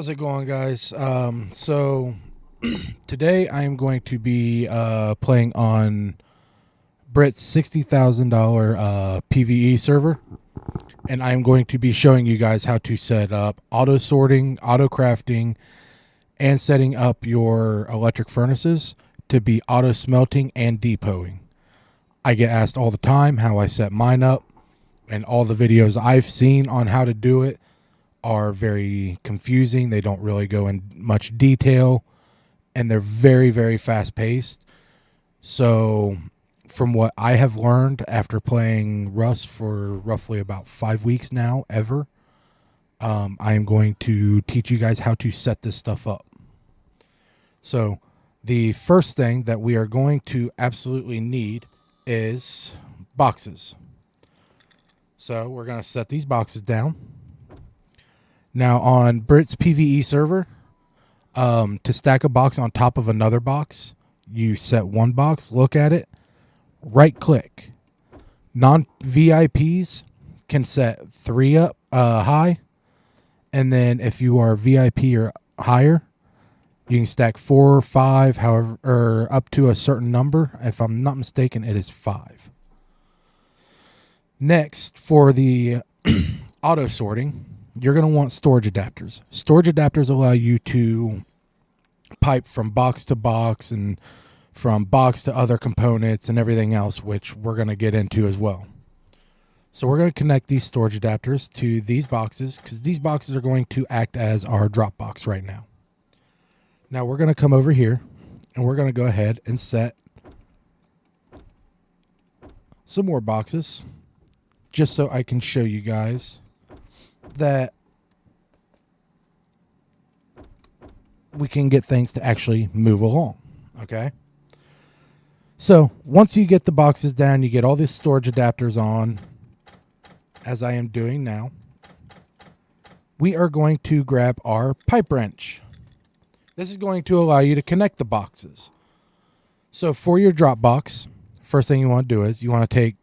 How's it going, guys? So today I am going to be playing on Brit's $60,000 PvE server, and I am going to be showing you guys how to set up auto sorting, auto crafting, and setting up your electric furnaces to be auto smelting and depoing. I get asked all the time how I set mine up, and all the videos I've seen on how to do it are very confusing. They don't really go in much detail, and they're very, very fast paced. So from what I have learned after playing Rust for roughly about 5 weeks now, I am going to teach you guys how to set this stuff up. So the first thing that we are going to absolutely need is boxes. So we're going to set these boxes down. Now on Brit'sPvE server, to stack a box on top of another box, you set one box, look at it, right click. Non-VIPs can set 3 up high, and then if you are VIP or higher, you can stack 4 or 5, however, or up to a certain number. If I'm not mistaken, it is 5. Next, for the auto sorting, you're going to want storage adapters. Storage adapters allow you to pipe from box to box and from box to other components and everything else, which we're going to get into as well. So we're going to connect these storage adapters to these boxes because these boxes are going to act as our drop box right now. Now we're going to come over here and we're going to go ahead and set some more boxes just so I can show you guys that we can get things to actually move along. Okay. So once you get the boxes down, you get all these storage adapters on, as I am doing now, we are going to grab our pipe wrench. This is going to allow you to connect the boxes. So for your drop box, first thing you want to do is you want to take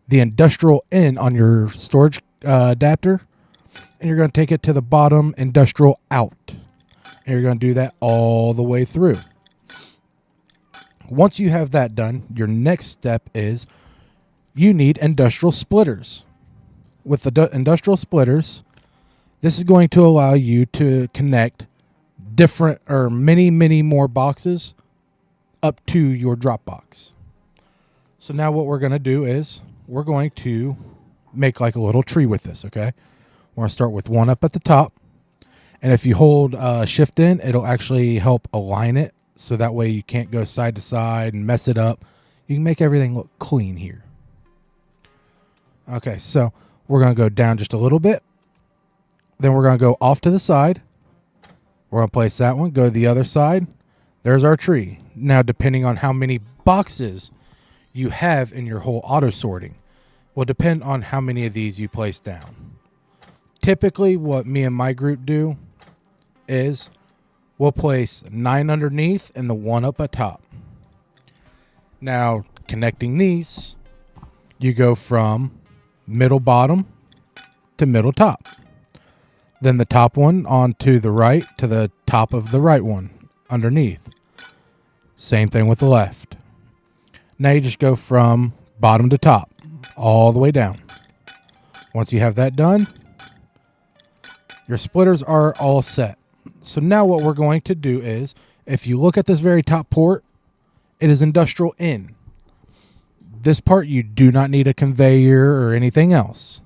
the industrial in on your storage adapter, and you're going to take it to the bottom industrial out. And you're going to do that all the way through. Once you have that done, your next step is you need industrial splitters. With the industrial splitters, this is going to allow you to connect different or many more boxes up to your drop box. So now what we're going to do is we're going to make like a little tree with this, okay? We're going to start with one up at the top. And if you hold shift in, it'll actually help align it. So that way you can't go side to side and mess it up. You can make everything look clean here. Okay, so we're going to go down just a little bit. Then we're going to go off to the side. We're going to place that one, go to the other side. There's our tree. Now, depending on how many boxes you have in your whole auto sorting will depend on how many of these you place down. Typically, what me and my group do is we'll place 9 underneath and the 1 up at top. Now, connecting these, you go from middle bottom to middle top. Then the top one onto the right to the top of the right one underneath. Same thing with the left. Now you just go from bottom to top all the way down. Once you have that done, your splitters are all set. So now what we're going to do is, if you look at this very top port, it is industrial in. This part you do not need a conveyor or anything else.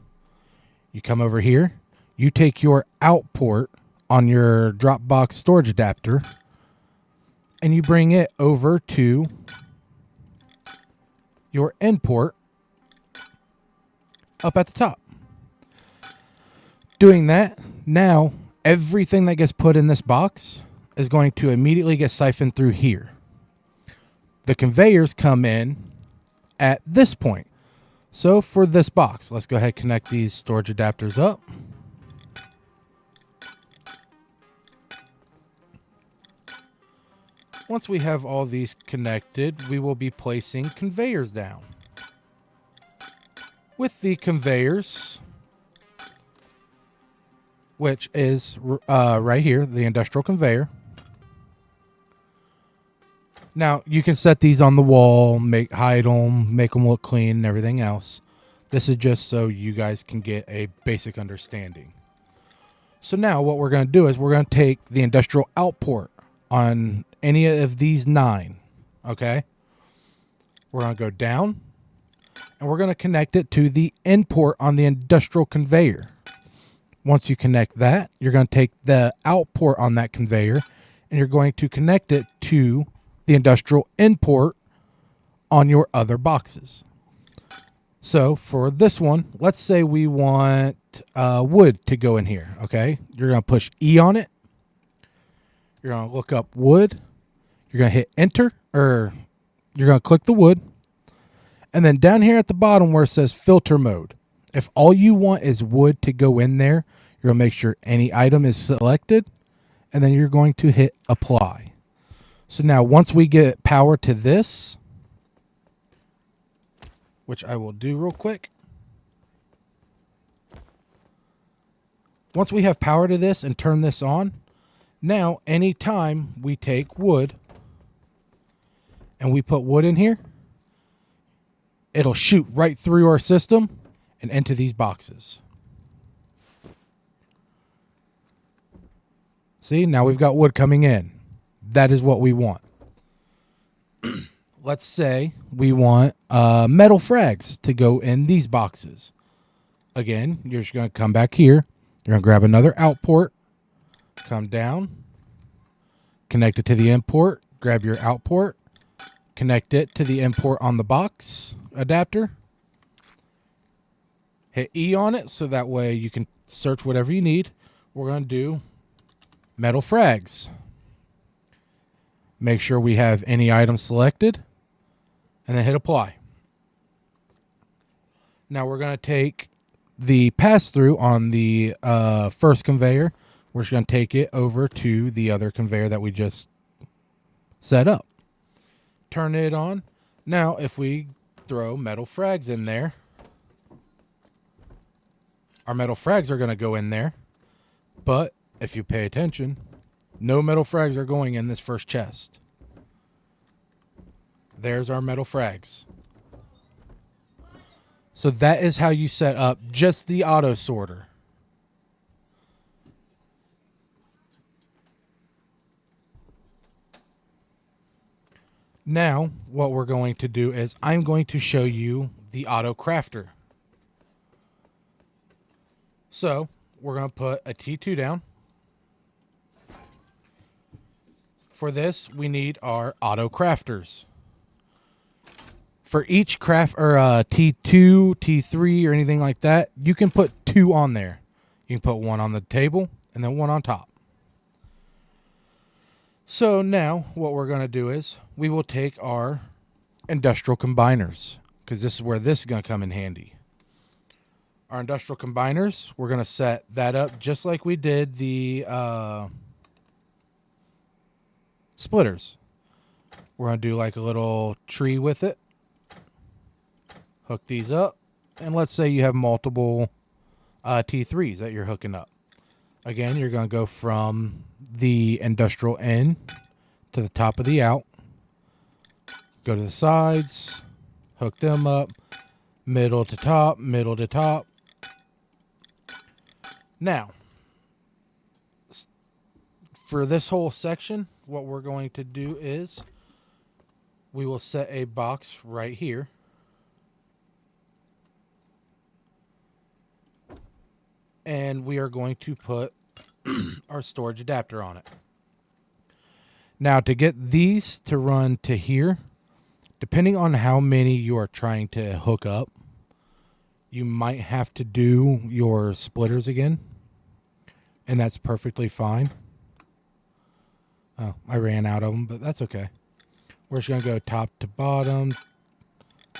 You come over here, you take your out port on your drop box storage adapter, and you bring it over to your end port up at the top. Doing that, now everything that gets put in this box is going to immediately get siphoned through here. The conveyors come in at this point. So for this box, let's go ahead and connect these storage adapters up. Once we have all these connected, we will be placing conveyors down. With the conveyors, which is right here, the industrial conveyor. Now, you can set these on the wall, hide them, make them look clean and everything else. This is just so you guys can get a basic understanding. So now what we're going to do is we're going to take the industrial output on any of these 9, okay? We're going to go down, and we're going to connect it to the import on the industrial conveyor. Once you connect that, you're going to take the output on that conveyor, and you're going to connect it to the industrial import on your other boxes. So for this one, let's say we want wood to go in here, okay? You're going to push E on it. You're going to look up wood. You're going to hit enter, or you're going to click the wood. And then down here at the bottom where it says filter mode, if all you want is wood to go in there, you're going to make sure any item is selected, and then you're going to hit apply. So now once we get power to this, which I will do real quick. Once we have power to this and turn this on, now anytime we take wood and we put wood in here, it'll shoot right through our system and into these boxes. See, now we've got wood coming in. That is what we want. Let's say we want metal frags to go in these boxes. Again, you're just going to come back here. You're going to grab another output, come down, connect it to the import, grab your output, connect it to the import on the box adapter. Hit E on it so that way you can search whatever you need. We're going to do metal frags. Make sure we have any item selected, and then hit apply. Now we're going to take the pass-through on the first conveyor. We're just going to take it over to the other conveyor that we just set up. Turn it on. Now if we throw metal frags in there, our metal frags are going to go in there. But if you pay attention, no metal frags are going in this first chest. There's our metal frags. So that is how you set up just the auto sorter. Now, what we're going to do is I'm going to show you the auto crafter. So we're going to put a T2 down. For this, we need our auto crafters. For each craft or T2, T3, or anything like that, you can put 2 on there. You can put 1 on the table and then 1 on top. So now what we're going to do is we will take our industrial combiners, because this is where this is going to come in handy. Our industrial combiners, we're going to set that up just like we did the splitters. We're going to do like a little tree with it. Hook these up. And let's say you have multiple T3s that you're hooking up. Again, you're going to go from the industrial end to the top of the out. Go to the sides. Hook them up. Middle to top. Middle to top. Now, for this whole section, what we're going to do is we will set a box right here. And we are going to put our storage adapter on it. Now, to get these to run to here, depending on how many you are trying to hook up, you might have to do your splitters again. And that's perfectly fine. Oh, I ran out of them, but that's okay. We're just going to go top to bottom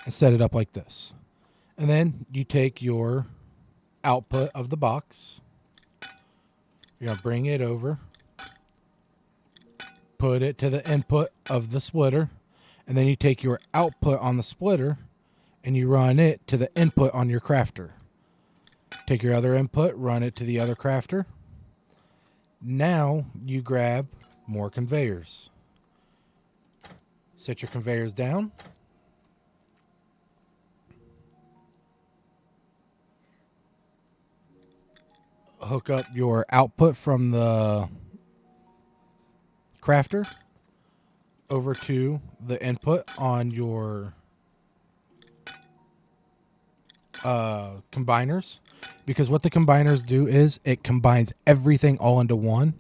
and set it up like this. And then you take your output of the box. You're going to bring it over. Put it to the input of the splitter. And then you take your output on the splitter and you run it to the input on your crafter. Take your other input, run it to the other crafter. Now you grab more conveyors. Set your conveyors down. Hook up your output from the crafter over to the input on your combiners, because what the combiners do is it combines everything all into one.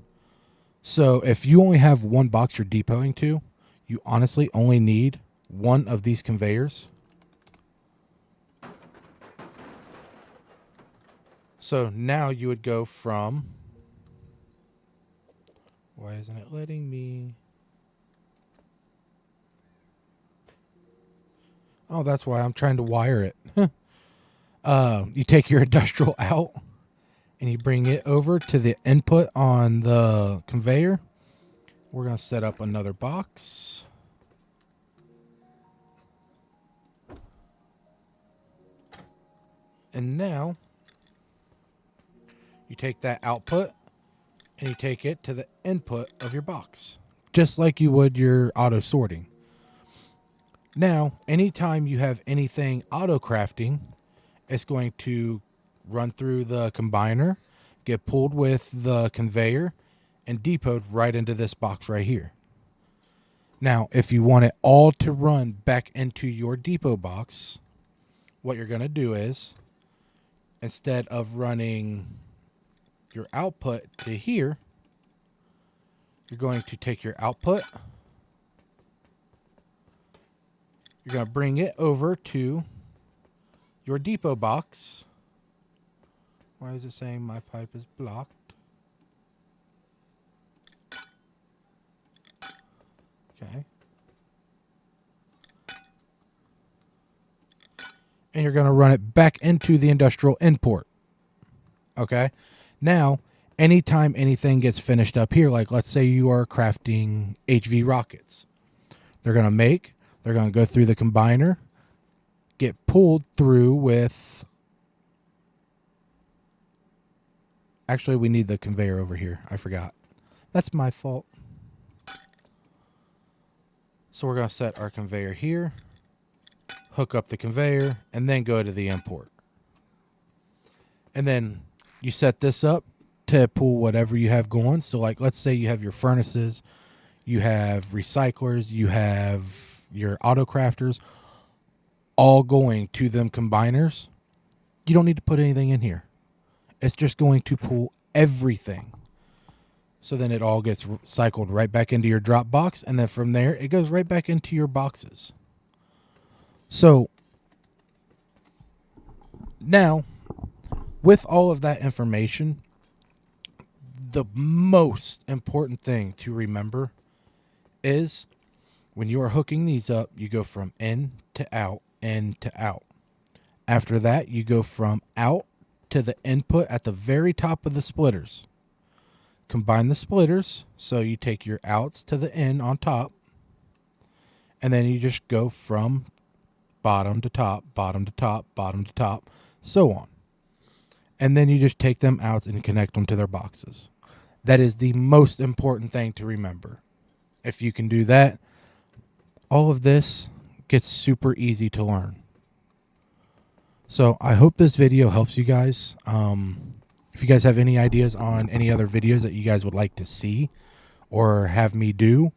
So if you only have one box you're depoting to, you honestly only need one of these conveyors. So now you would go from, why isn't it letting me? Oh, that's why I'm trying to wire it. You take your industrial out and you bring it over to the input on the conveyor. We're going to set up another box. And now you take that output and you take it to the input of your box, just like you would your auto sorting. Now, anytime you have anything auto crafting, it's going to run through the combiner, get pulled with the conveyor, and depoted right into this box right here. Now, if you want it all to run back into your depot box, what you're going to do is, instead of running your output to here, you're going to take your output, you're going to bring it over to your depot box. Why is it saying my pipe is blocked? Okay. And you're going to run it back into the industrial import. Okay. Now, anytime anything gets finished up here, like let's say you are crafting HV rockets, they're going to go through the combiner, get pulled through with, actually we need the conveyor over here. I forgot. That's my fault. So we're going to set our conveyor here, hook up the conveyor, and then go to the import. And then you set this up to pull whatever you have going. So like, let's say you have your furnaces, you have recyclers, you have your auto crafters, all going to them combiners. You don't need to put anything in here. It's just going to pull everything. So then it all gets cycled right back into your drop box. And then from there, it goes right back into your boxes. So now, with all of that information, the most important thing to remember is when you are hooking these up, you go from in to out, in to out. After that, you go from out to the input at the very top of the splitters. Combine the splitters, so you take your outs to the in on top, and then you just go from bottom to top, bottom to top, bottom to top, so on. And then you just take them out and connect them to their boxes. That is the most important thing to remember. If you can do that, all of this gets super easy to learn. So I hope this video helps you guys. If you guys have any ideas on any other videos that you guys would like to see or have me do,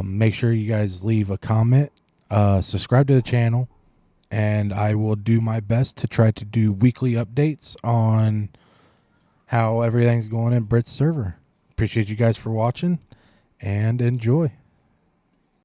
make sure you guys leave a comment, subscribe to the channel, and I will do my best to try to do weekly updates on how everything's going in Brit's server. Appreciate you guys for watching, and enjoy.